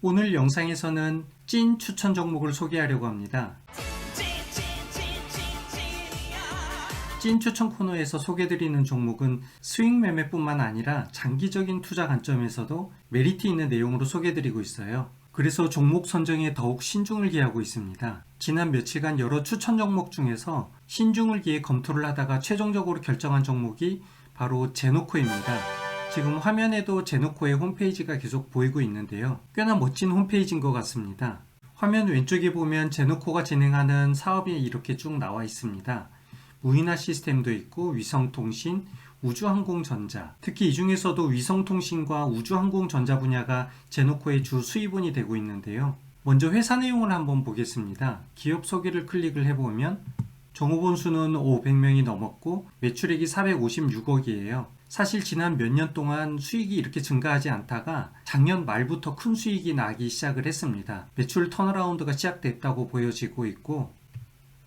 오늘 영상에서는 찐 추천 종목을 소개하려고 합니다. 찐 추천 코너에서 소개드리는 종목은 스윙 매매뿐만 아니라 장기적인 투자 관점에서도 메리트 있는 내용으로 소개드리고 있어요. 그래서 종목 선정에 더욱 신중을 기하고 있습니다. 지난 며칠간 여러 추천 종목 중에서 신중을 기해 검토를 하다가 최종적으로 결정한 종목이 바로 제노코입니다. 지금 화면에도 제노코의 홈페이지가 계속 보이고 있는데요. 꽤나 멋진 홈페이지인 것 같습니다. 화면 왼쪽에 보면 제노코가 진행하는 사업이 이렇게 쭉 나와 있습니다. 무인화 시스템도 있고 위성통신, 우주항공전자, 특히 이 중에서도 위성통신과 우주항공전자 분야가 제노코의 주 수입원이 되고 있는데요. 먼저 회사 내용을 한번 보겠습니다. 기업 소개를 클릭을 해보면 종업원 수는 500명이 넘었고 매출액이 456억이에요. 사실 지난 몇 년 동안 수익이 이렇게 증가하지 않다가 작년 말부터 큰 수익이 나기 시작을 했습니다. 매출 턴어라운드가 시작됐다고 보여지고 있고,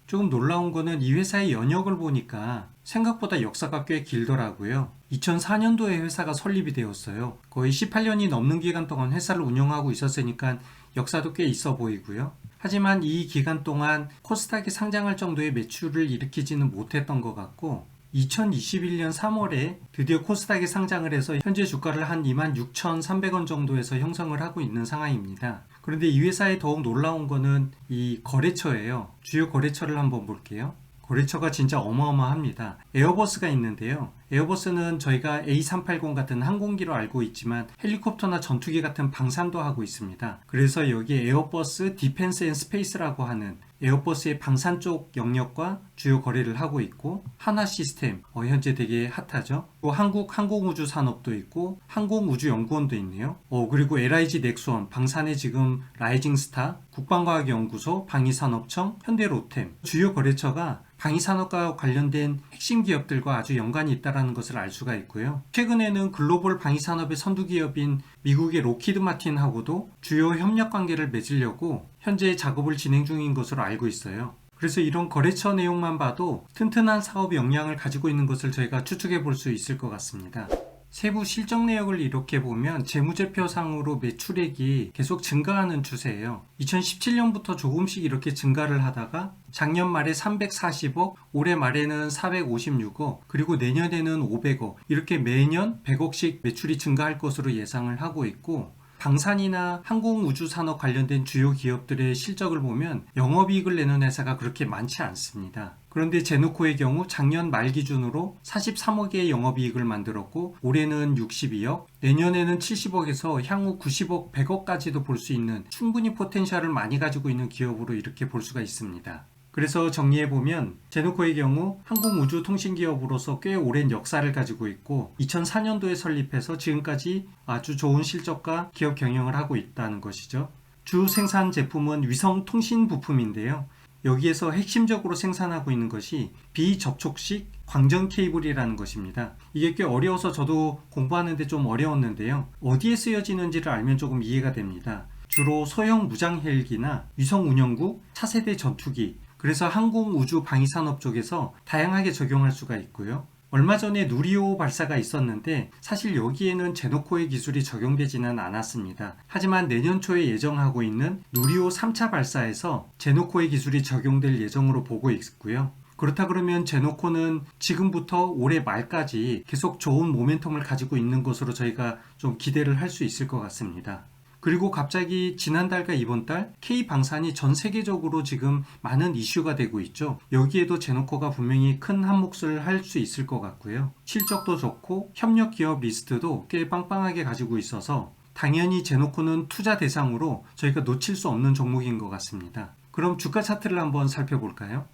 조금 놀라운 거는 이 회사의 연역을 보니까 생각보다 역사가 꽤 길더라고요. 2004년도에 회사가 설립이 되었어요. 거의 18년이 넘는 기간 동안 회사를 운영하고 있었으니까 역사도 꽤 있어 보이고요. 하지만 이 기간 동안 코스닥이 상장할 정도의 매출을 일으키지는 못했던 것 같고, 2021년 3월에 드디어 코스닥이 상장을 해서 현재 주가를 한 26,300원 정도에서 형성을 하고 있는 상황입니다. 그런데 이 회사에 더욱 놀라운 거는 이 거래처예요. 주요 거래처를 한번 볼게요. 거래처가 진짜 어마어마합니다. 에어버스가 있는데요. 에어버스는 저희가 A380 같은 항공기로 알고 있지만 헬리콥터나 전투기 같은 방산도 하고 있습니다. 그래서 여기에 에어버스 디펜스 앤 스페이스라고 하는 에어버스의 방산 쪽 영역과 주요 거래를 하고 있고, 하나 시스템, 현재 되게 핫하죠. 또 한국 항공우주산업도 있고 항공우주연구원도 있네요. 그리고 LIG 넥스원, 방산에 지금 라이징스타, 국방과학연구소, 방위산업청, 현대로템, 주요 거래처가 방위산업과 관련된 핵심 기업들과 아주 연관이 있다는 것을 알 수가 있고요. 최근에는 글로벌 방위산업의 선두기업인 미국의 로키드 마틴하고도 주요 협력 관계를 맺으려고 현재 작업을 진행 중인 것으로 알고 있어요. 그래서 이런 거래처 내용만 봐도 튼튼한 사업 역량을 가지고 있는 것을 저희가 추측해 볼 수 있을 것 같습니다. 세부 실적 내역을 이렇게 보면 재무제표상으로 매출액이 계속 증가하는 추세예요. 2017년부터 조금씩 이렇게 증가를 하다가 작년 말에 340억, 올해 말에는 456억, 그리고 내년에는 500억, 이렇게 매년 100억씩 매출이 증가할 것으로 예상을 하고 있고, 방산이나 항공우주산업 관련된 주요 기업들의 실적을 보면 영업이익을 내는 회사가 그렇게 많지 않습니다. 그런데 제노코의 경우 작년 말 기준으로 43억의 영업이익을 만들었고, 올해는 62억, 내년에는 70억에서 향후 90억, 100억까지도 볼 수 있는 충분히 포텐셜을 많이 가지고 있는 기업으로 이렇게 볼 수가 있습니다. 그래서 정리해보면 제노코의 경우 항공우주통신기업으로서 꽤 오랜 역사를 가지고 있고, 2004년도에 설립해서 지금까지 아주 좋은 실적과 기업 경영을 하고 있다는 것이죠. 주 생산 제품은 위성통신 부품인데요. 여기에서 핵심적으로 생산하고 있는 것이 비접촉식 광전 케이블이라는 것입니다. 이게 꽤 어려워서 저도 공부하는데 좀 어려웠는데요. 어디에 쓰여지는지를 알면 조금 이해가 됩니다. 주로 소형 무장 헬기나 위성 운영구, 차세대 전투기, 그래서 항공 우주 방위산업 쪽에서 다양하게 적용할 수가 있고요. 얼마 전에 누리호 발사가 있었는데 사실 여기에는 제노코의 기술이 적용되지는 않았습니다. 하지만 내년 초에 예정하고 있는 누리호 3차 발사에서 제노코의 기술이 적용될 예정으로 보고 있고요. 그렇다 그러면 제노코는 지금부터 올해 말까지 계속 좋은 모멘텀을 가지고 있는 것으로 저희가 좀 기대를 할 수 있을 것 같습니다. 그리고 갑자기 지난달과 이번달 K방산이 전 세계적으로 지금 많은 이슈가 되고 있죠. 여기에도 제노코가 분명히 큰 한몫을 할 수 있을 것 같고요. 실적도 좋고 협력 기업 리스트도 꽤 빵빵하게 가지고 있어서 당연히 제노코는 투자 대상으로 저희가 놓칠 수 없는 종목인 것 같습니다. 그럼 주가 차트를 한번 살펴볼까요?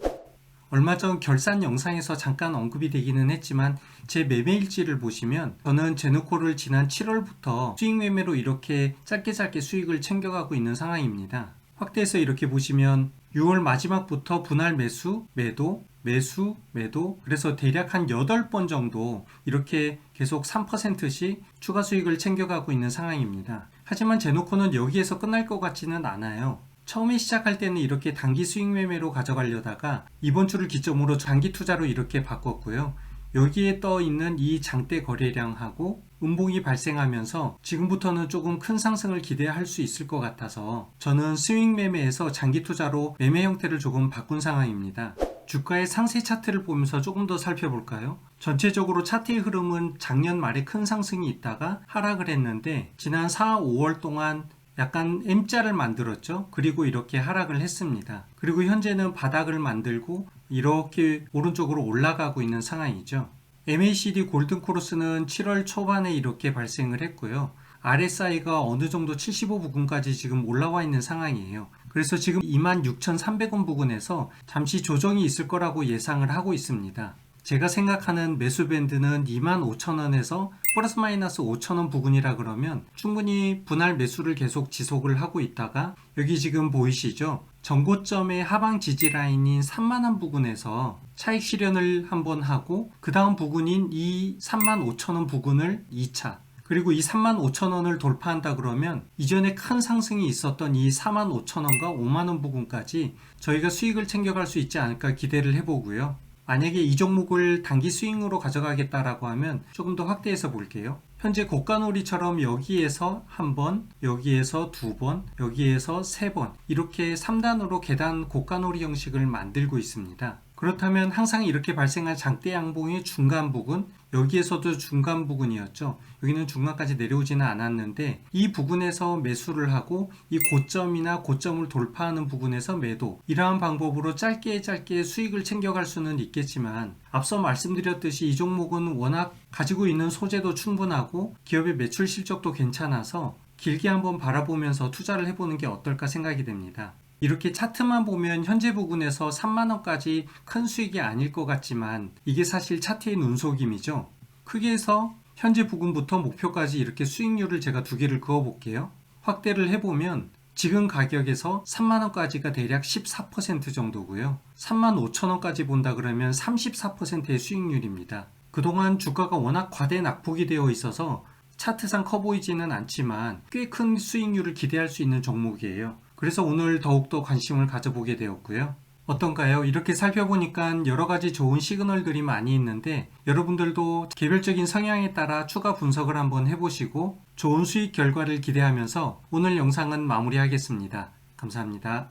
얼마 전 결산 영상에서 잠깐 언급이 되기는 했지만 제 매매일지를 보시면 저는 제노코를 지난 7월부터 수익 매매로 이렇게 짧게 수익을 챙겨가고 있는 상황입니다. 확대해서 이렇게 보시면 6월 마지막부터 분할 매수, 매도, 매수, 매도, 그래서 대략 한 8번 정도 이렇게 계속 3%씩 추가 수익을 챙겨가고 있는 상황입니다. 하지만 제노코는 여기에서 끝날 것 같지는 않아요. 처음에 시작할 때는 이렇게 단기 수익 매매로 가져가려다가 이번 주를 기점으로 장기 투자로 이렇게 바꿨고요. 여기에 떠 있는 이 장대 거래량하고 음봉이 발생하면서 지금부터는 조금 큰 상승을 기대할 수 있을 것 같아서 저는 스윙 매매에서 장기 투자로 매매 형태를 조금 바꾼 상황입니다. 주가의 상세 차트를 보면서 조금 더 살펴볼까요? 전체적으로 차트의 흐름은 작년 말에 큰 상승이 있다가 하락을 했는데 지난 4, 5월 동안 약간 M자를 만들었죠. 그리고 이렇게 하락을 했습니다. 그리고 현재는 바닥을 만들고 이렇게 오른쪽으로 올라가고 있는 상황이죠. MACD 골든크로스는 7월 초반에 이렇게 발생을 했고요. RSI가 어느 정도 75 부근까지 지금 올라와 있는 상황이에요. 그래서 지금 26,300원 부근에서 잠시 조정이 있을 거라고 예상을 하고 있습니다. 제가 생각하는 매수 밴드는 25,000원에서 플러스 마이너스 5,000원 부근이라 그러면 충분히 분할 매수를 계속 지속을 하고 있다가 여기 지금 보이시죠? 전고점의 하방 지지 라인인 3만원 부근에서 차익 실현을 한번 하고 그 다음 부근인 이 35,000원 부근을 2차 그리고 이 35,000원을 돌파한다 그러면 이전에 큰 상승이 있었던 이 45,000원과 5만원 부근까지 저희가 수익을 챙겨갈 수 있지 않을까 기대를 해보고요. 만약에 이 종목을 단기 스윙으로 가져가겠다라고 하면 조금 더 확대해서 볼게요. 현재 고가놀이처럼 여기에서 한 번, 여기에서 두 번, 여기에서 세 번 이렇게 3단으로 계단 고가놀이 형식을 만들고 있습니다. 그렇다면 항상 이렇게 발생한 장대 양봉의 중간 부근, 여기에서도 중간 부근이었죠. 여기는 중간까지 내려오지는 않았는데 이 부근에서 매수를 하고 이 고점이나 고점을 돌파하는 부분에서 매도, 이러한 방법으로 짧게 수익을 챙겨갈 수는 있겠지만 앞서 말씀드렸듯이 이 종목은 워낙 가지고 있는 소재도 충분하고 기업의 매출 실적도 괜찮아서 길게 한번 바라보면서 투자를 해보는 게 어떨까 생각이 됩니다. 이렇게 차트만 보면 현재 부근에서 3만원까지 큰 수익이 아닐 것 같지만 이게 사실 차트의 눈속임이죠. 크게 해서 현재 부근부터 목표까지 이렇게 수익률을 제가 두 개를 그어 볼게요. 확대를 해보면 지금 가격에서 3만원까지가 대략 14% 정도고요. 35,000원까지 본다 그러면 34%의 수익률입니다. 그동안 주가가 워낙 과대 낙폭이 되어 있어서 차트상 커 보이지는 않지만 꽤 큰 수익률을 기대할 수 있는 종목이에요. 그래서 오늘 더욱더 관심을 가져보게 되었고요. 어떤가요? 이렇게 살펴보니까 여러 가지 좋은 시그널들이 많이 있는데 여러분들도 개별적인 성향에 따라 추가 분석을 한번 해보시고 좋은 수익 결과를 기대하면서 오늘 영상은 마무리하겠습니다. 감사합니다.